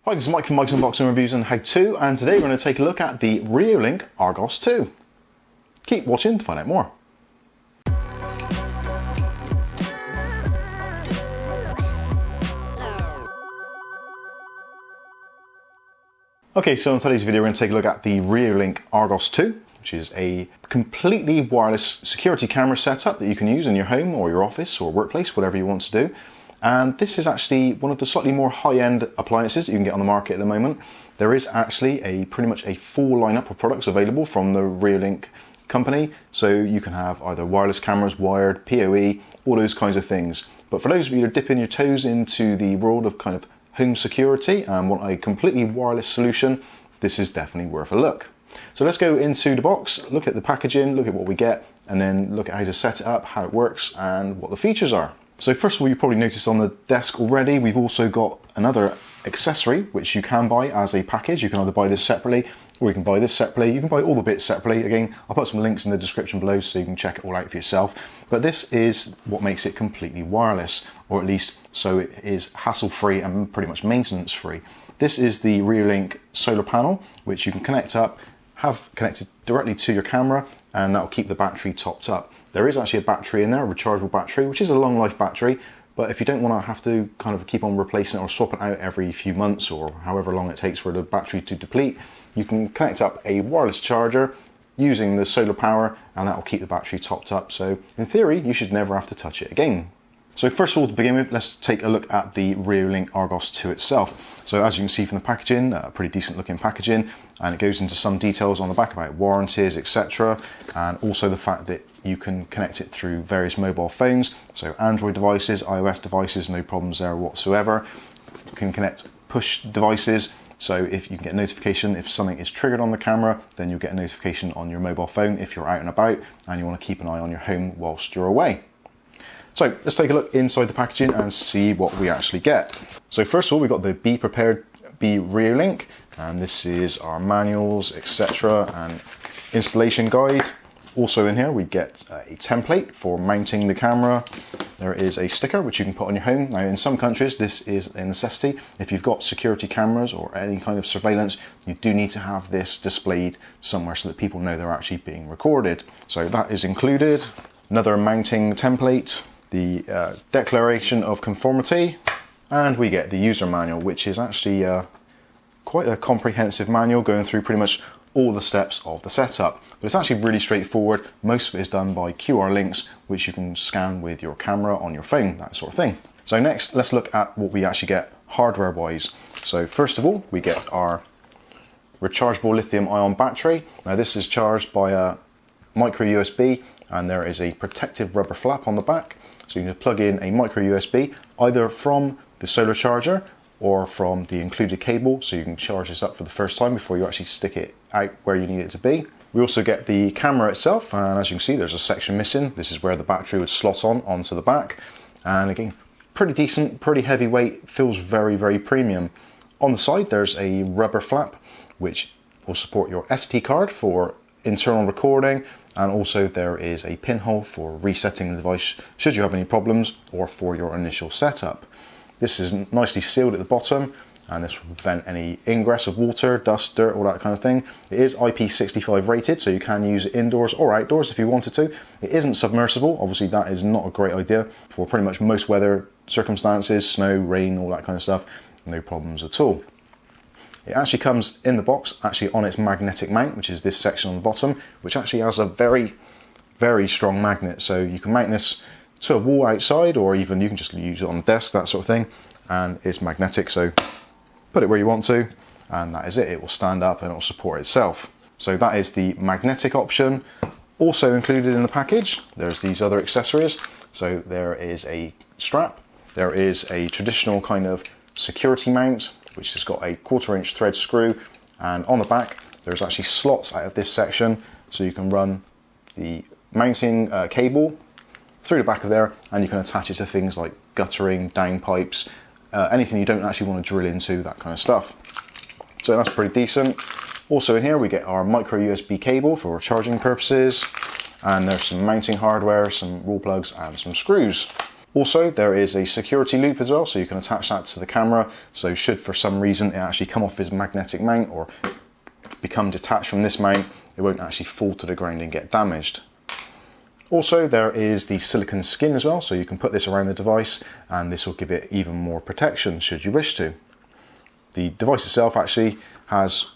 Hi, this is Mike from Mike's Unboxing Reviews and How To, and today we're going to take a look at the Reolink Argus 2. Keep watching to find out more. Okay, so in today's video we're going to take a look at the Reolink Argus 2, which is a completely wireless security camera setup that you can use in your home or your office or workplace, whatever you want to do. And this is actually one of the slightly more high-end appliances that you can get on the market at the moment. There is actually pretty much a full lineup of products available from the Reolink company. So you can have either wireless cameras, wired, PoE, all those kinds of things. But for those of you who are dipping your toes into the world of kind of home security and want a completely wireless solution, this is definitely worth a look. So let's go into the box, look at the packaging, look at what we get, and then look at how to set it up, how it works, and what the features are. So first of all, you probably noticed on the desk already, we've also got another accessory which you can buy as a package. You can either buy this separately or you can buy this separately. You can buy all the bits separately. Again, I'll put some links in the description below so you can check it all out for yourself. But this is what makes it completely wireless, or at least so it is hassle-free and pretty much maintenance-free. This is the Reolink solar panel, which you can connect up, have connected directly to your camera, and that'll keep the battery topped up. There is actually a battery in there, a rechargeable battery, which is a long life battery, but if you don't want to have to kind of keep on replacing it or swapping it out every few months or however long it takes for the battery to deplete, you can connect up a wireless charger using the solar power, and that will keep the battery topped up. So in theory, you should never have to touch it again. So first of all, to begin with, let's take a look at the Reolink Argus 2 itself. So as you can see from the packaging, pretty decent looking packaging, and it goes into some details on the back about warranties, etc. And also the fact that you can connect it through various mobile phones. So Android devices, iOS devices, no problems there whatsoever. You can connect push devices. So if you can get a notification if something is triggered on the camera, then you'll get a notification on your mobile phone if you're out and about and you want to keep an eye on your home whilst you're away. So let's take a look inside the packaging and see what we actually get. So first of all, we've got the Be Prepared, Be Reolink, and this is our manuals, etc. and installation guide. Also in here we get a template for mounting the camera. There is a sticker which you can put on your home. Now in some countries this is a necessity. If you've got security cameras or any kind of surveillance, you do need to have this displayed somewhere so that people know they're actually being recorded. So that is included. Another mounting template, the declaration of conformity, and we get the user manual, which is actually quite a comprehensive manual going through pretty much all the steps of the setup. But it's actually really straightforward. Most of it is done by QR links, which you can scan with your camera on your phone, that sort of thing. So next, let's look at what we actually get hardware-wise. So first of all, we get our rechargeable lithium-ion battery. Now this is charged by a micro USB, and there is a protective rubber flap on the back. So you can plug in a micro USB either from the solar charger or from the included cable, so you can charge this up for the first time before you actually stick it out where you need it to be. We also get the camera itself, and as you can see there's a section missing. This is where the battery would slot onto the back, and again, pretty decent, pretty heavyweight, feels very, very premium. On the side there's a rubber flap which will support your SD card for internal recording, and also there is a pinhole for resetting the device should you have any problems or for your initial setup. This is nicely sealed at the bottom, and this will prevent any ingress of water, dust, dirt, all that kind of thing. It is IP65 rated, so you can use it indoors or outdoors if you wanted to. It isn't submersible. Obviously that is not a great idea for pretty much most weather circumstances, snow, rain, all that kind of stuff. No problems at all. It actually comes in the box, actually on its magnetic mount, which is this section on the bottom, which actually has a very, very strong magnet. So you can mount this to a wall outside, or even you can just use it on the desk, that sort of thing. And it's magnetic, so put it where you want to, and that is it. It will stand up and it will support itself. So that is the magnetic option. Also included in the package, there's these other accessories. So there is a strap, there is a traditional kind of security mount, which has got a 1/4 inch thread screw, and on the back there's actually slots out of this section, so you can run the mounting cable through the back of there, and you can attach it to things like guttering, downpipes, anything you don't actually want to drill into, that kind of stuff. So that's pretty decent. Also in here we get our micro USB cable for charging purposes, and there's some mounting hardware, some wall plugs and some screws. Also, there is a security loop as well, so you can attach that to the camera. So should for some reason it actually come off its magnetic mount or become detached from this mount, it won't actually fall to the ground and get damaged. Also, there is the silicone skin as well, so you can put this around the device and this will give it even more protection should you wish to. The device itself actually has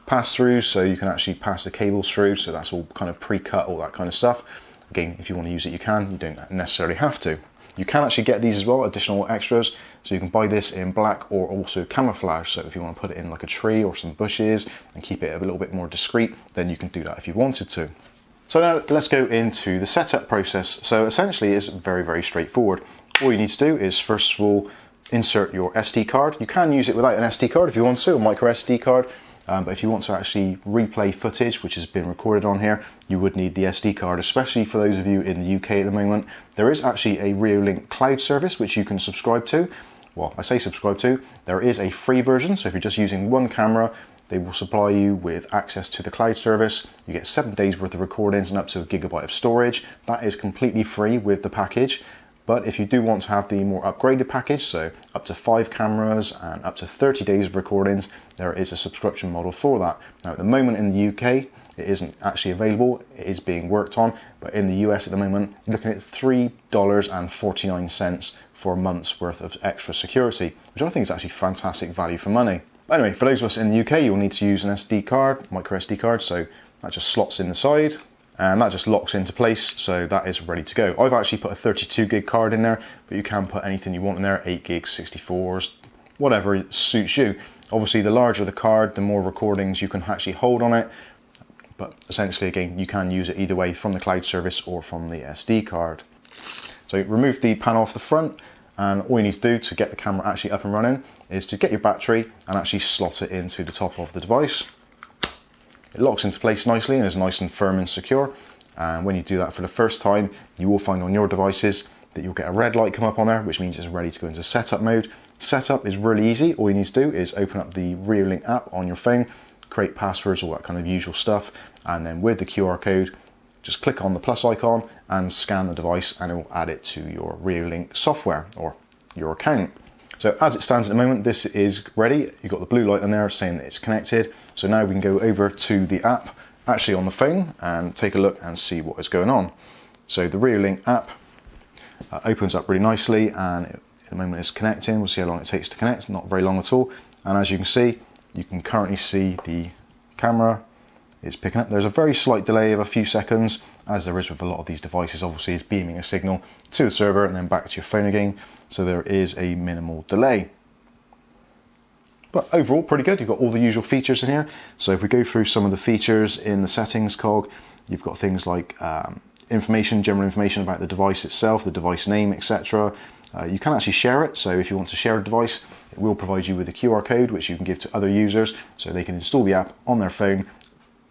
pass-through, so you can actually pass the cables through, so that's all kind of pre-cut, all that kind of stuff. Again, if you want to use it, you can. You don't necessarily have to. You can actually get these as well, additional extras, so you can buy this in black or also camouflage. So if you want to put it in like a tree or some bushes and keep it a little bit more discreet, then you can do that if you wanted to. So now let's go into the setup process. So essentially it's very, very straightforward. All you need to do is first of all, insert your SD card. You can use it without an SD card if you want to, a micro SD card. But if you want to actually replay footage which has been recorded on here, you would need the SD card, especially for those of you in the UK at the moment. There is actually a Reolink cloud service which you can subscribe to. Well, I say subscribe to. There is a free version, so if you're just using one camera, they will supply you with access to the cloud service. You get 7 days worth of recordings and up to 1 GB of storage. That is completely free with the package. But if you do want to have the more upgraded package, so up to 5 cameras and up to 30 days of recordings, there is a subscription model for that. Now at the moment in the UK, it isn't actually available, it is being worked on, but in the US at the moment, you're looking at $3.49 for a month's worth of extra security, which I think is actually fantastic value for money. But anyway, for those of us in the UK, you'll need to use an SD card, micro SD card, so that just slots in the side. And that just locks into place, so that is ready to go. I've actually put a 32 gig card in there, but you can put anything you want in there, 8 gigs, 64s, whatever suits you. Obviously, the larger the card, the more recordings you can actually hold on it, but essentially, again, you can use it either way from the cloud service or from the SD card. So remove the panel off the front, and all you need to do to get the camera actually up and running is to get your battery and actually slot it into the top of the device. It locks into place nicely and is nice and firm and secure. And when you do that for the first time, you will find on your devices that you'll get a red light come up on there, which means it's ready to go into setup mode. Setup is really easy. All you need to do is open up the Reolink app on your phone, create passwords, all that kind of usual stuff. And then with the QR code, just click on the plus icon and scan the device and it will add it to your Reolink software or your account. So as it stands at the moment, this is ready. You've got the blue light on there saying that it's connected. So now we can go over to the app, actually on the phone, and take a look and see what is going on. So the Reolink app opens up really nicely, and at the moment it's connecting. We'll see how long it takes to connect, not very long at all. And as you can see, you can currently see the camera is picking up. There's a very slight delay of a few seconds, as there is with a lot of these devices. Obviously it's beaming a signal to the server and then back to your phone again. So there is a minimal delay. But overall, pretty good. You've got all the usual features in here. So if we go through some of the features in the settings cog, you've got things like information, general information about the device itself, the device name, etc. You can actually share it. So if you want to share a device, it will provide you with a QR code, which you can give to other users so they can install the app on their phone.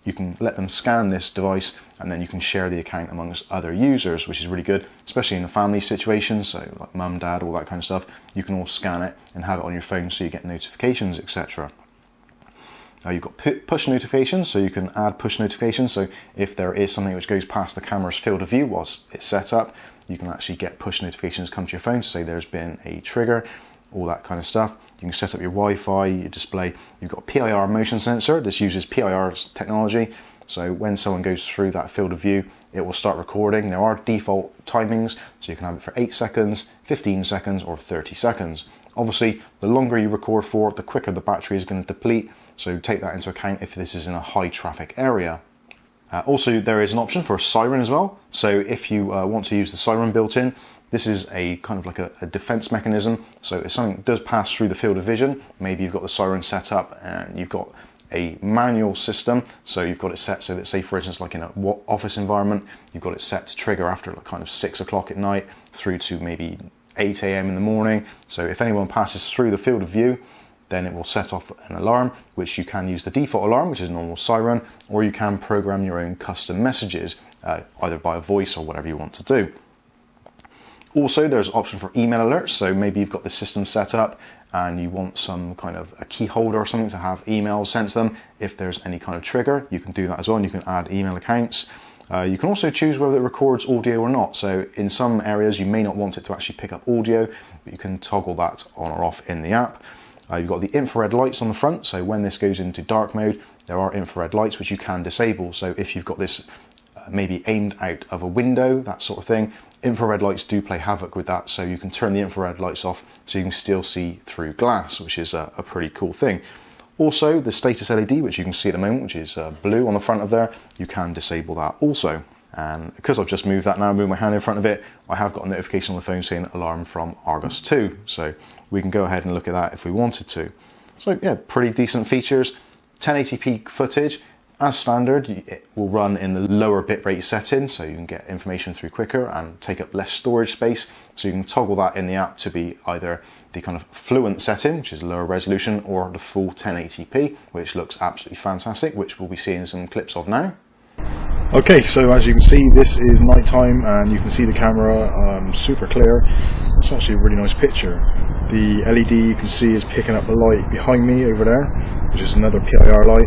You can let them scan this device and then you can share the account amongst other users, which is really good, especially in a family situation. So like mum, dad, all that kind of stuff, you can all scan it and have it on your phone so you get notifications, etc. You've got push notifications, so you can add push notifications. So if there is something which goes past the camera's field of view whilst it's set up, you can actually get push notifications come to your phone to say there's been a trigger, all that kind of stuff. You can set up your Wi-Fi, your display. You've got PIR motion sensor. This uses PIR technology. So when someone goes through that field of view, it will start recording. There are default timings, so you can have it for 8 seconds, 15 seconds, or 30 seconds. Obviously, the longer you record for, the quicker the battery is going to deplete. So take that into account if this is in a high traffic area. Also, there is an option for a siren as well. So if you want to use the siren built in, this is a kind of like a defense mechanism. So if something does pass through the field of vision, maybe you've got the siren set up and you've got a manual system. So you've got it set so that, say for instance, like in an office environment, you've got it set to trigger after like kind of 6 o'clock at night through to maybe 8 AM in the morning. So if anyone passes through the field of view, then it will set off an alarm, which you can use the default alarm, which is a normal siren, or you can program your own custom messages, either by a voice or whatever you want to do. Also, there's an option for email alerts. So maybe you've got the system set up and you want some kind of a key holder or something to have emails sent to them. If there's any kind of trigger, you can do that as well, and you can add email accounts. You can also choose whether it records audio or not. So in some areas you may not want it to actually pick up audio, but you can toggle that on or off in the app. You've got the infrared lights on the front, so when this goes into dark mode, there are infrared lights which you can disable. So if you've got this maybe aimed out of a window, that sort of thing, infrared lights do play havoc with that, so you can turn the infrared lights off so you can still see through glass, which is a pretty cool thing. Also, the status LED, which you can see at the moment, which is blue on the front of there, you can disable that also. And because I've just moved that now, moved my hand in front of it, I have got a notification on the phone saying alarm from Argus 2. So we can go ahead and look at that if we wanted to. So yeah, pretty decent features. 1080p footage. As standard, it will run in the lower bitrate setting, so you can get information through quicker and take up less storage space. So you can toggle that in the app to be either the kind of fluent setting, which is lower resolution, or the full 1080p, which looks absolutely fantastic, which we'll be seeing some clips of now. Okay, so as you can see, this is nighttime and you can see the camera super clear. It's actually a really nice picture. The LED you can see is picking up the light behind me over there, which is another PIR light.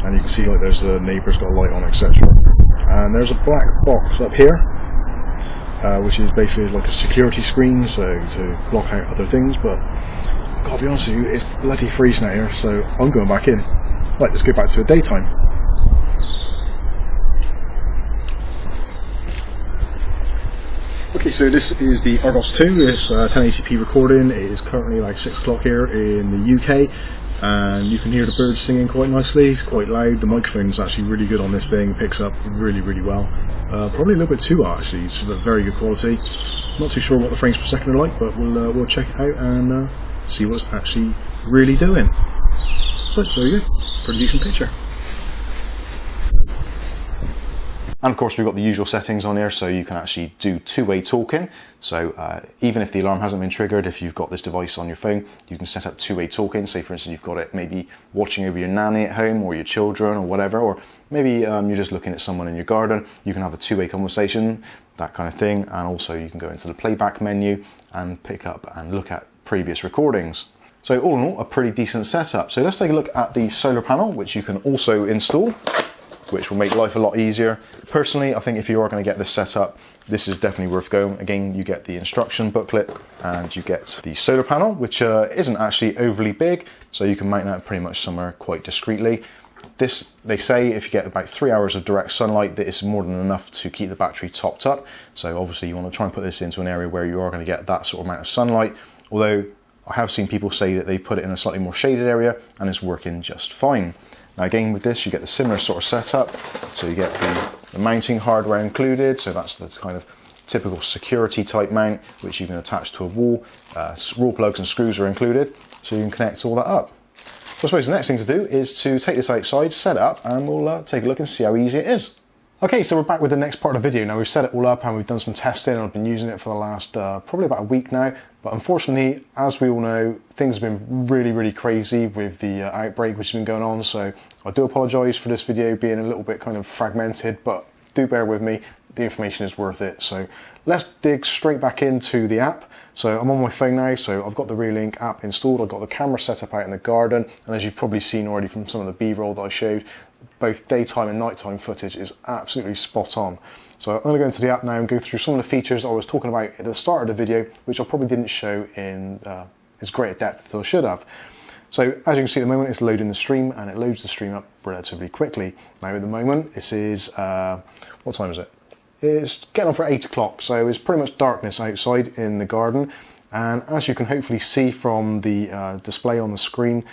And you can see like there's the neighbour's got a light on, etc. And there's a black box up here, which is basically like a security screen, so to block out other things. But I've got to be honest with you, it's bloody freezing out here, so I'm going back in. Right, let's go back to a daytime. Okay, so this is the Argus 2. It's 1080p recording. It is currently like 6 o'clock here in the UK. And you can hear the birds singing quite nicely. It's quite loud. The microphone's actually really good on this thing. It picks up really, really well. Probably a little bit too loud actually. It's very good quality. Not too sure what the frames per second are like, but we'll check it out and see what it's actually really doing. So there you go. Pretty decent picture. And of course we've got the usual settings on here, so you can actually do two-way talking. So even if the alarm hasn't been triggered, if you've got this device on your phone, you can set up two-way talking. Say for instance you've got it maybe watching over your nanny at home or your children or whatever, or maybe you're just looking at someone in your garden. You can have a two-way conversation, that kind of thing. And also you can go into the playback menu and pick up and look at previous recordings. So all in all, a pretty decent setup. So let's take a look at the solar panel, which you can also install, which will make life a lot easier. Personally, I think if you are going to get this set up, this is definitely worth going. Again, you get the instruction booklet and you get the solar panel, which isn't actually overly big, so you can mount that pretty much somewhere quite discreetly. This, they say, if you get about 3 hours of direct sunlight, that it's more than enough to keep the battery topped up. So obviously you want to try and put this into an area where you are going to get that sort of amount of sunlight, although I have seen people say that they put it in a slightly more shaded area and it's working just fine. Now again, with this you get the similar sort of setup, so you get the mounting hardware included, so that's the kind of typical security type mount which you can attach to a wall. Raw plugs and screws are included, so you can connect all that up. So I suppose the next thing to do is to take this outside, set it up, and we'll take a look and see how easy it is. Okay, so we're back with the next part of the video. Now we've set it all up and we've done some testing and I've been using it for the last probably about a week now. But unfortunately, as we all know, things have been really, really crazy with the outbreak which has been going on. So I do apologise for this video being a little bit kind of fragmented, but do bear with me. The information is worth it. So let's dig straight back into the app. So I'm on my phone now, so I've got the Reolink app installed. I've got the camera set up out in the garden. And as you've probably seen already from some of the B-roll that I showed, both daytime and nighttime footage is absolutely spot on. So I'm going to go into the app now and go through some of the features I was talking about at the start of the video, which I probably didn't show in as great a depth as I should have. So as you can see at the moment, it's loading the stream and it loads the stream up relatively quickly. Now at the moment, this is, what time is it? It's getting on for 8 o'clock, so it's pretty much darkness outside in the garden. And as you can hopefully see from the display on the screen,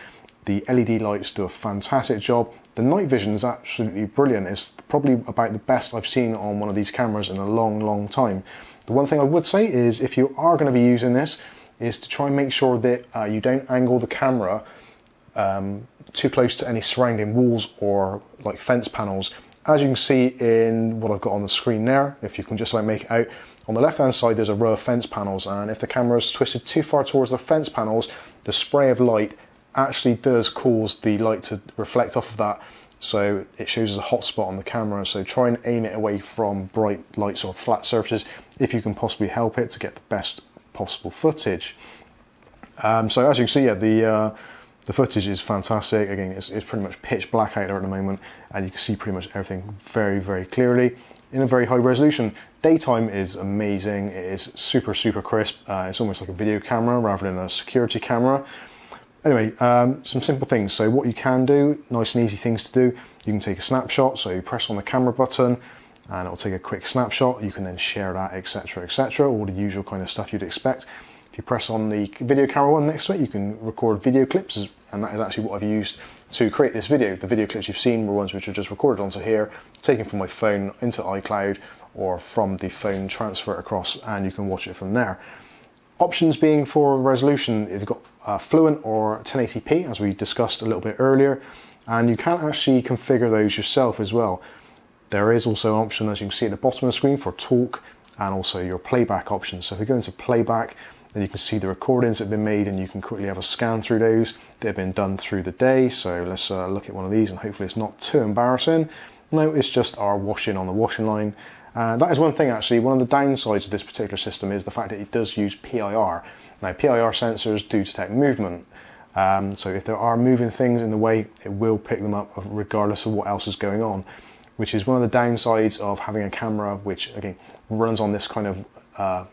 the LED lights do a fantastic job. The night vision is absolutely brilliant. It's probably about the best I've seen on one of these cameras in a long, long time. The one thing I would say is if you are going to be using this, is to try and make sure that you don't angle the camera too close to any surrounding walls or like fence panels. As you can see in what I've got on the screen there, if you can just like make it out, on the left hand side there's a row of fence panels, and if the camera is twisted too far towards the fence panels, the spray of light actually does cause the light to reflect off of that, so it shows as a hot spot on the camera. So try and aim it away from bright lights or flat surfaces if you can possibly help it to get the best possible footage. So as you can see, yeah, The footage is fantastic. Again, it's pretty much pitch black out there at the moment, and you can see pretty much everything very, very clearly in a very high resolution. Daytime is amazing. It is super, super crisp. It's almost like a video camera rather than a security camera. Anyway, some simple things. So what you can do, nice and easy things to do, you can take a snapshot. So you press on the camera button and it'll take a quick snapshot. You can then share that, etc., etc., all the usual kind of stuff you'd expect. If you press on the video camera one next to it, you can record video clips, and that is actually what I've used to create this video. The video clips you've seen were ones which are just recorded onto here, taken from my phone into iCloud, or from the phone transfer across, and you can watch it from there. Options being for resolution, if you've got fluent or 1080p, as we discussed a little bit earlier, and you can actually configure those yourself as well. There is also an option, as you can see at the bottom of the screen, for talk and also your playback options. So if we go into playback, then you can see the recordings that have been made, and you can quickly have a scan through those. They've been done through the day. So let's look at one of these, and hopefully it's not too embarrassing. No, it's just our washing on the washing line. That is one thing actually, one of the downsides of this particular system is the fact that it does use PIR. Now PIR sensors do detect movement. So if there are moving things in the way, it will pick them up regardless of what else is going on, which is one of the downsides of having a camera which again runs on this kind of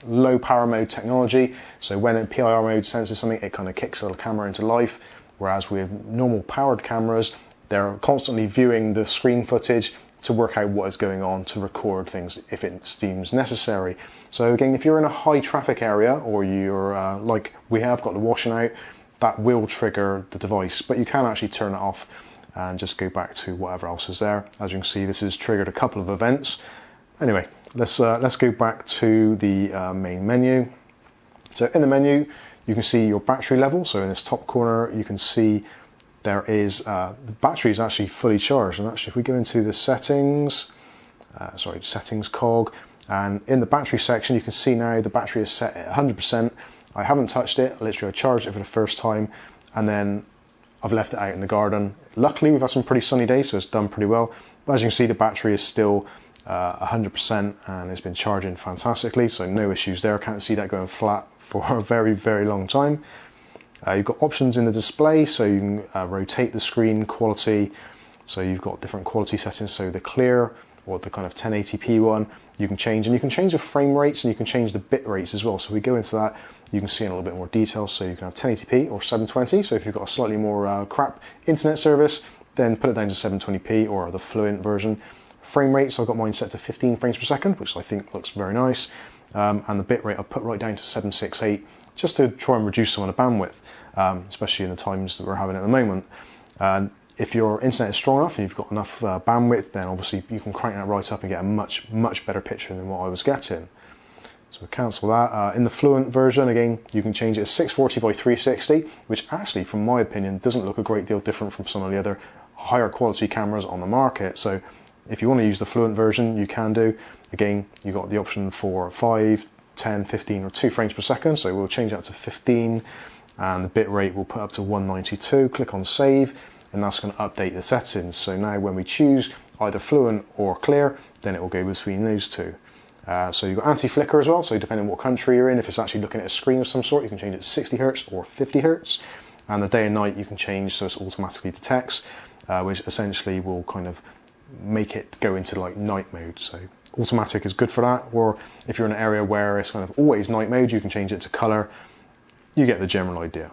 low power mode technology. So when a PIR mode senses something, it kind of kicks the camera into life, whereas with normal powered cameras, they're constantly viewing the screen footage to work out what is going on, to record things if it deems necessary. So again, if you're in a high traffic area, or you're like we have got the washing out, that will trigger the device, but you can actually turn it off and just go back to whatever else is there. As you can see, this has triggered a couple of events. Anyway, let's go back to the main menu. So in the menu, you can see your battery level. So in this top corner, you can see there is, the battery is actually fully charged. And actually, if we go into the settings, settings cog, and in the battery section, you can see now the battery is set at 100%. I haven't touched it. Literally, I charged it for the first time, and then I've left it out in the garden. Luckily, we've had some pretty sunny days, so it's done pretty well. But as you can see, the battery is still 100% and it's been charging fantastically, so no issues there. I can't see that going flat for a very, very long time. You've got options in the display, so you can rotate the screen quality. So you've got different quality settings, so the clear or the kind of 1080p one you can change, and you can change the frame rates and you can change the bit rates as well. So we go into that, you can see in a little bit more detail. So you can have 1080p or 720. So if you've got a slightly more crap internet service, then put it down to 720p or the fluent version. Frame rates, I've got mine set to 15 frames per second, which I think looks very nice. And the bit rate I've put right down to 768, just to try and reduce some of the bandwidth, especially in the times that we're having at the moment. If your internet is strong enough and you've got enough bandwidth, then obviously you can crank that right up and get a much, much better picture than what I was getting. So we'll cancel that. In the fluent version, again, you can change it to 640 by 360, which actually, from my opinion, doesn't look a great deal different from some of the other higher quality cameras on the market. So if you want to use the fluent version, you can do. Again, you've got the option for 5, 10, 15 or 2 frames per second. So we'll change that to 15, and the bit rate we'll put up to 192. Click on save, and that's going to update the settings. So now when we choose either fluent or clear, then it will go between those two. So you've got anti-flicker as well, so depending on what country you're in, if it's actually looking at a screen of some sort, you can change it to 60 Hertz or 50 Hertz. And the day and night you can change so it automatically detects, which essentially will kind of make it go into like night mode. So automatic is good for that, or if you're in an area where it's kind of always night mode, you can change it to color. You get the general idea.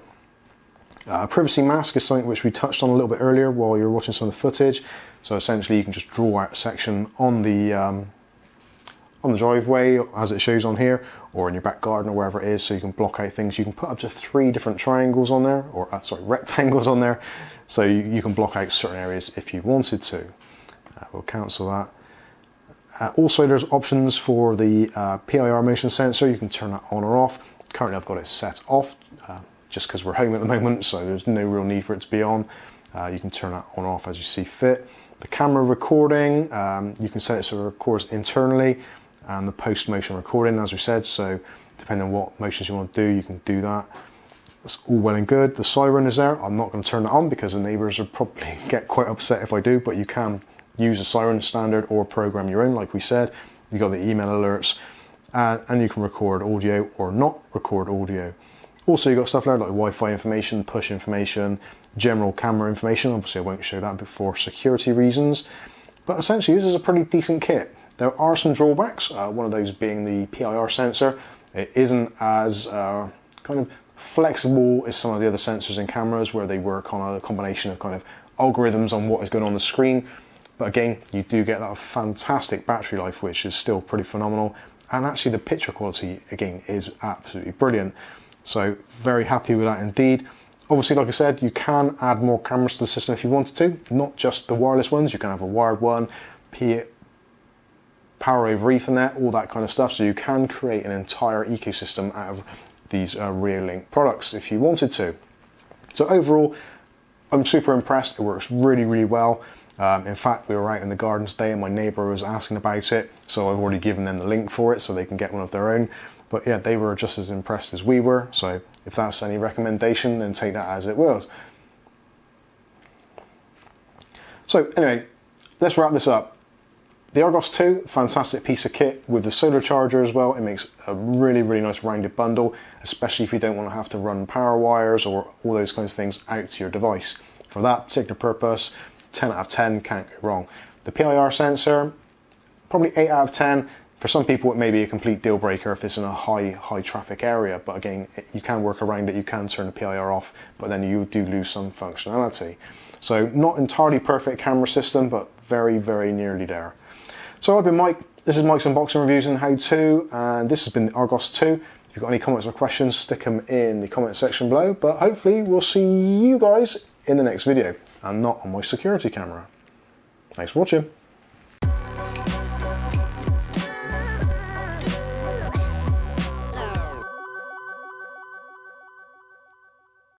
Privacy mask is something which we touched on a little bit earlier while you were watching some of the footage. So essentially you can just draw out a section on the driveway as it shows on here, or in your back garden or wherever it is, so you can block out things. You can put up to 3 different triangles on there, or rectangles on there, so you can block out certain areas if you wanted to. We'll cancel that. Also, there's options for the PIR motion sensor. You can turn that on or off. Currently I've got it set off, just because we're home at the moment, so there's no real need for it to be on. You can turn that on or off as you see fit. The camera recording, you can set it so it records internally, and the post-motion recording, as we said, so depending on what motions you want to do, you can do that. That's all well and good. The siren is there. I'm not going to turn that on because the neighbours would probably get quite upset if I do, but you can use a siren standard or program your own, like we said. You've got the email alerts, and you can record audio or not record audio. Also, you've got stuff there like Wi-Fi information, push information, general camera information. Obviously I won't show that for security reasons, but essentially this is a pretty decent kit. There are some drawbacks, one of those being the PIR sensor. It isn't as kind of flexible as some of the other sensors in cameras, where they work on a combination of kind of algorithms on what is going on the screen. But again, you do get that fantastic battery life, which is still pretty phenomenal. And actually the picture quality, again, is absolutely brilliant. So very happy with that indeed. Obviously, like I said, you can add more cameras to the system if you wanted to, not just the wireless ones. You can have a wired one, power over Ethernet, all that kind of stuff. So you can create an entire ecosystem out of these Reolink products if you wanted to. So overall, I'm super impressed. It works really, really well. In fact, we were out in the garden today and my neighbour was asking about it, so I've already given them the link for it so they can get one of their own. But yeah, they were just as impressed as we were, so if that's any recommendation, then take that as it was. So anyway, let's wrap this up. The Argus 2, fantastic piece of kit with the solar charger as well. It makes a really, really nice rounded bundle, especially if you don't want to have to run power wires or all those kinds of things out to your device. For that particular purpose, 10 out of 10, can't go wrong. The PIR sensor, probably 8 out of 10. For some people it may be a complete deal breaker if it's in a high traffic area, but again, you can work around it, you can turn the PIR off, but then you do lose some functionality. So not entirely perfect camera system, but very, very nearly there. So I've been Mike, this is Mike's Unboxing Reviews and How To, and this has been the Argus 2. If you've got any comments or questions, stick them in the comment section below, but hopefully we'll see you guys in the next video, and not on my security camera. Thanks for watching.